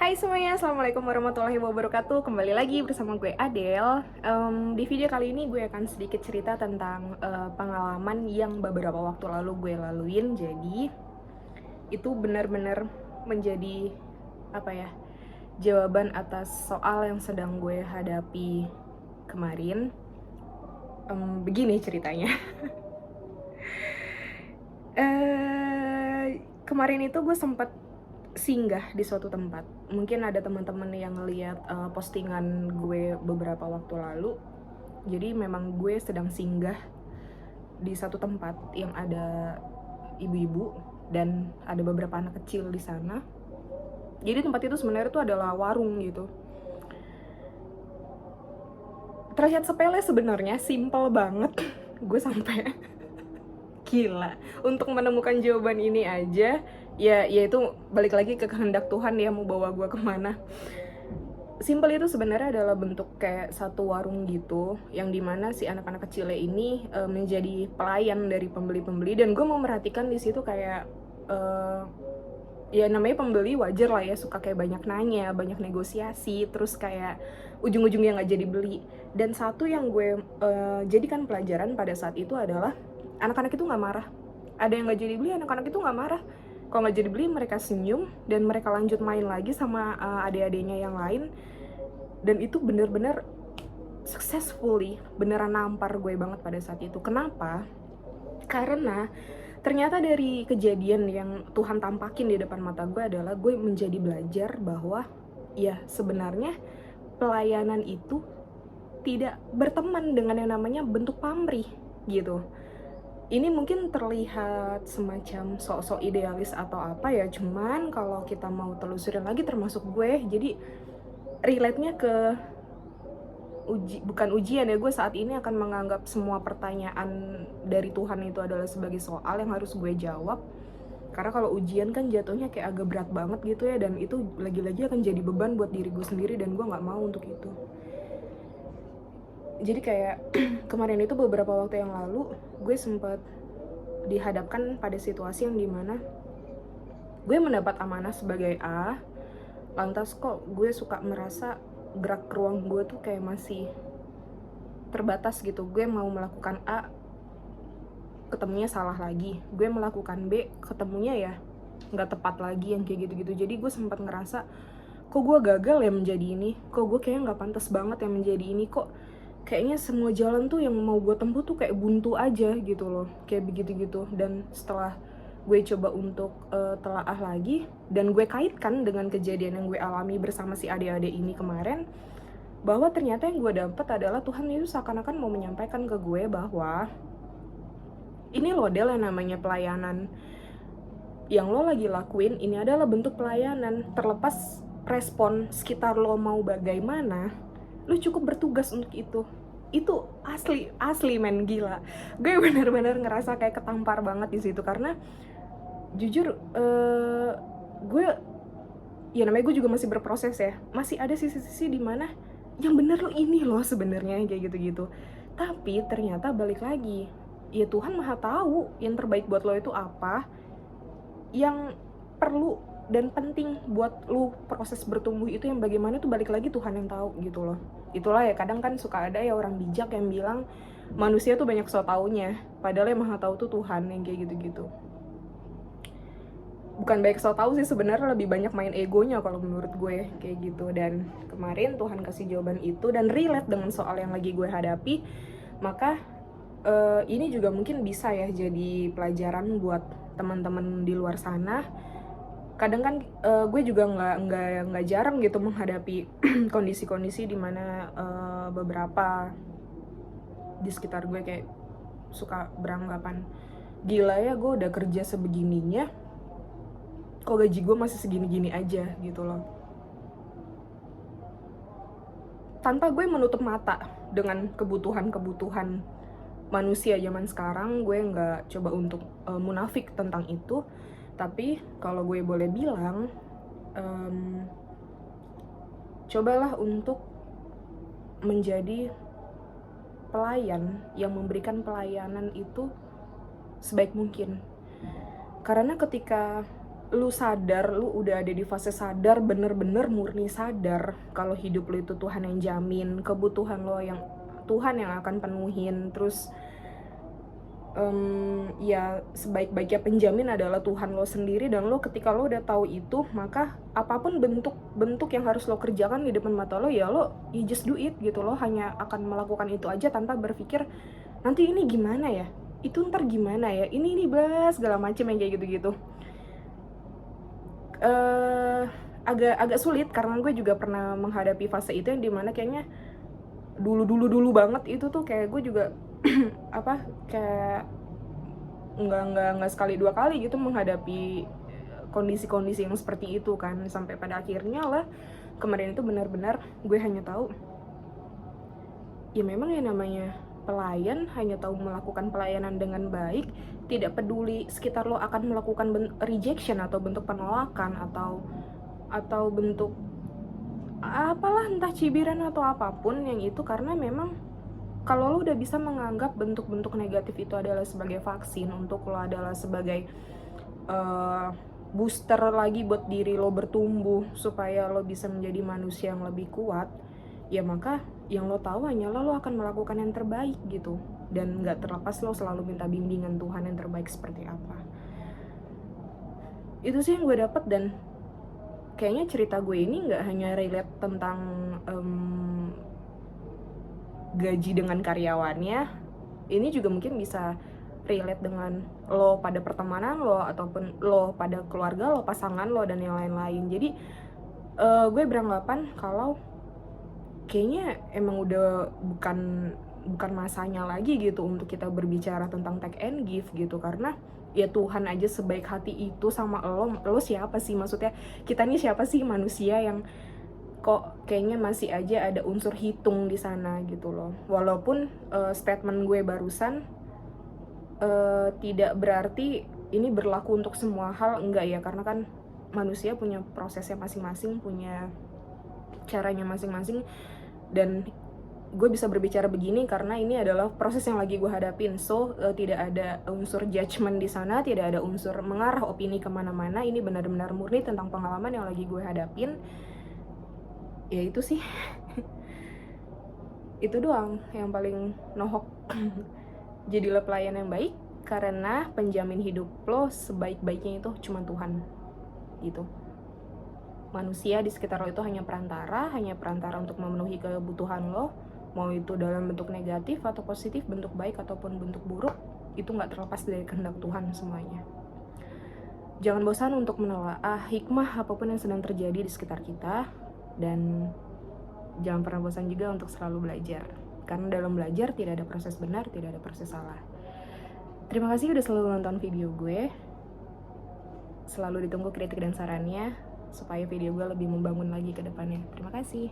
Hai semuanya, Assalamualaikum warahmatullahi wabarakatuh. Kembali lagi bersama gue Adele. Di video kali ini gue akan sedikit cerita tentang pengalaman yang beberapa waktu lalu gue laluin. Jadi itu benar-benar menjadi apa ya, jawaban atas soal yang sedang gue hadapi kemarin. Begini ceritanya. Kemarin itu gue sempat singgah di suatu tempat. Mungkin ada teman-teman yang ngeliat postingan gue beberapa waktu lalu. Jadi memang gue sedang singgah di satu tempat yang ada ibu-ibu dan ada beberapa anak kecil di sana. Jadi tempat itu sebenarnya tuh adalah warung gitu. Terlihat sepele sebenarnya, simple banget. Gue sampai gila untuk menemukan jawaban ini aja. Ya itu balik lagi ke kehendak Tuhan ya, mau bawa gue kemana. Simple itu sebenarnya adalah bentuk kayak satu warung gitu, yang dimana si anak-anak kecilnya ini menjadi pelayan dari pembeli-pembeli. Dan gue mau merhatikan di situ kayak ya namanya pembeli wajar lah ya, suka kayak banyak nanya, banyak negosiasi, terus kayak ujung-ujungnya nggak jadi beli. Dan satu yang gue jadikan pelajaran pada saat itu adalah anak-anak itu nggak marah. Ada yang nggak jadi beli, anak-anak itu nggak marah. Kalau nggak jadi beli, mereka senyum dan mereka lanjut main lagi sama adik-adiknya yang lain. Dan itu bener-bener successfully, beneran nampar gue banget pada saat itu. Kenapa? Karena ternyata dari kejadian yang Tuhan tampakin di depan mata gue adalah gue menjadi belajar bahwa ya sebenarnya pelayanan itu tidak berteman dengan yang namanya bentuk pamrih gitu. Ini mungkin terlihat semacam sok-sok idealis atau apa ya, cuman kalau kita mau telusurin lagi termasuk gue, jadi relate-nya ke bukan ujian ya, gue saat ini akan menganggap semua pertanyaan dari Tuhan itu adalah sebagai soal yang harus gue jawab. Karena kalau ujian kan jatuhnya kayak agak berat banget gitu ya, dan itu lagi-lagi akan jadi beban buat diri gue sendiri dan gue nggak mau untuk itu. Jadi kayak kemarin itu beberapa waktu yang lalu gue sempat dihadapkan pada situasi yang dimana gue mendapat amanah sebagai A, lantas kok gue suka merasa gerak ruang gue tuh kayak masih terbatas gitu. Gue mau melakukan A, ketemunya salah lagi. Gue melakukan B, ketemunya ya nggak tepat lagi, yang kayak gitu-gitu. Jadi gue sempat ngerasa, kok gue gagal ya menjadi ini, kok gue kayaknya nggak pantas banget ya menjadi ini, kok kayaknya semua jalan tuh yang mau gue tempuh tuh kayak buntu aja gitu loh, kayak begitu-gitu. Dan setelah gue coba untuk telaah lagi dan gue kaitkan dengan kejadian yang gue alami bersama si adik-adik ini kemarin, bahwa ternyata yang gue dapet adalah Tuhan itu seakan-akan mau menyampaikan ke gue bahwa ini loh Del, yang namanya pelayanan yang lo lagi lakuin ini adalah bentuk pelayanan. Terlepas respon sekitar lo mau bagaimana, lo cukup bertugas untuk itu. Itu asli men, gila. Gue bener-bener ngerasa kayak ketampar banget di situ, karena jujur gue ya namanya gue juga masih berproses ya, masih ada sisi-sisi dimana yang bener lo ini loh sebenarnya kayak gitu-gitu. Tapi ternyata balik lagi, ya Tuhan maha tahu yang terbaik buat lo itu apa, yang perlu dan penting buat lu proses bertumbuh itu yang bagaimana tuh balik lagi Tuhan yang tahu gitu loh. Itulah ya, kadang kan suka ada ya orang bijak yang bilang manusia tuh banyak so taunya, padahal yang maha tahu tuh Tuhan, yang kayak gitu-gitu. Bukan baik so tau sih sebenarnya, lebih banyak main egonya kalau menurut gue kayak gitu. Dan kemarin Tuhan kasih jawaban itu dan relate dengan soal yang lagi gue hadapi. Maka ini juga mungkin bisa ya jadi pelajaran buat teman-teman di luar sana. Kadang kan gue juga nggak jarang gitu menghadapi kondisi-kondisi dimana beberapa di sekitar gue kayak suka beranggapan, gila ya gue udah kerja sebegininya kok gaji gue masih segini-gini aja gitu loh. Tanpa gue menutup mata dengan kebutuhan-kebutuhan manusia zaman sekarang, gue nggak coba untuk munafik tentang itu. Tapi kalau gue boleh bilang, cobalah untuk menjadi pelayan yang memberikan pelayanan itu sebaik mungkin. Karena ketika lu sadar, lu udah ada di fase sadar, bener-bener murni sadar kalau hidup lu itu Tuhan yang jamin, kebutuhan lo yang Tuhan yang akan penuhin, terus ya sebaik-baiknya penjamin adalah Tuhan lo sendiri, dan lo ketika lo udah tahu itu, maka apapun bentuk yang harus lo kerjakan di depan mata lo, ya lo you just do it gitu. Lo hanya akan melakukan itu aja tanpa berpikir nanti ini gimana ya, itu ntar gimana ya, ini bla segala macem yang kayak gitu-gitu. Agak sulit karena gue juga pernah menghadapi fase itu yang dimana kayaknya dulu banget itu tuh kayak gue juga kayak nggak sekali dua kali gitu menghadapi kondisi-kondisi yang seperti itu kan, sampai pada akhirnya lah kemarin itu benar-benar gue hanya tahu ya memang yang namanya pelayan hanya tahu melakukan pelayanan dengan baik, tidak peduli sekitar lo akan melakukan rejection atau bentuk penolakan atau bentuk apalah, entah cibiran atau apapun yang itu, karena memang kalau lo udah bisa menganggap bentuk-bentuk negatif itu adalah sebagai vaksin untuk lo, adalah sebagai booster lagi buat diri lo bertumbuh supaya lo bisa menjadi manusia yang lebih kuat, ya maka yang lo tahu hanyalah lo akan melakukan yang terbaik gitu, dan nggak terlepas lo selalu minta bimbingan Tuhan yang terbaik seperti apa. Itu sih yang gue dapet, dan kayaknya cerita gue ini nggak hanya relate tentang gaji dengan karyawannya, ini juga mungkin bisa relate dengan lo pada pertemanan lo, ataupun lo pada keluarga lo, pasangan lo, dan yang lain-lain. Jadi gue beranggapan kalau kayaknya emang udah bukan masanya lagi gitu untuk kita berbicara tentang take and give gitu, karena ya Tuhan aja sebaik hati itu sama lo siapa sih, maksudnya kita nih siapa sih, manusia yang kok kayaknya masih aja ada unsur hitung di sana gitu loh. Walaupun statement gue barusan tidak berarti ini berlaku untuk semua hal, enggak ya, karena kan manusia punya prosesnya masing-masing, punya caranya masing-masing, dan gue bisa berbicara begini karena ini adalah proses yang lagi gue hadapin. So tidak ada unsur judgement di sana, tidak ada unsur mengarah opini kemana-mana. Ini benar-benar murni tentang pengalaman yang lagi gue hadapin. Ya itu sih itu doang yang paling nohok. Jadilah pelayan yang baik, karena penjamin hidup lo sebaik-baiknya itu cuma Tuhan gitu. Manusia di sekitar lo itu hanya perantara untuk memenuhi kebutuhan lo, mau itu dalam bentuk negatif atau positif, bentuk baik ataupun bentuk buruk, itu nggak terlepas dari kehendak Tuhan semuanya. Jangan bosan untuk menelaah hikmah apapun yang sedang terjadi di sekitar kita, dan jangan pernah bosan juga untuk selalu belajar, karena dalam belajar tidak ada proses benar, tidak ada proses salah. Terima kasih udah selalu nonton video gue. Selalu ditunggu kritik dan sarannya supaya video gue lebih membangun lagi ke depannya. Terima kasih.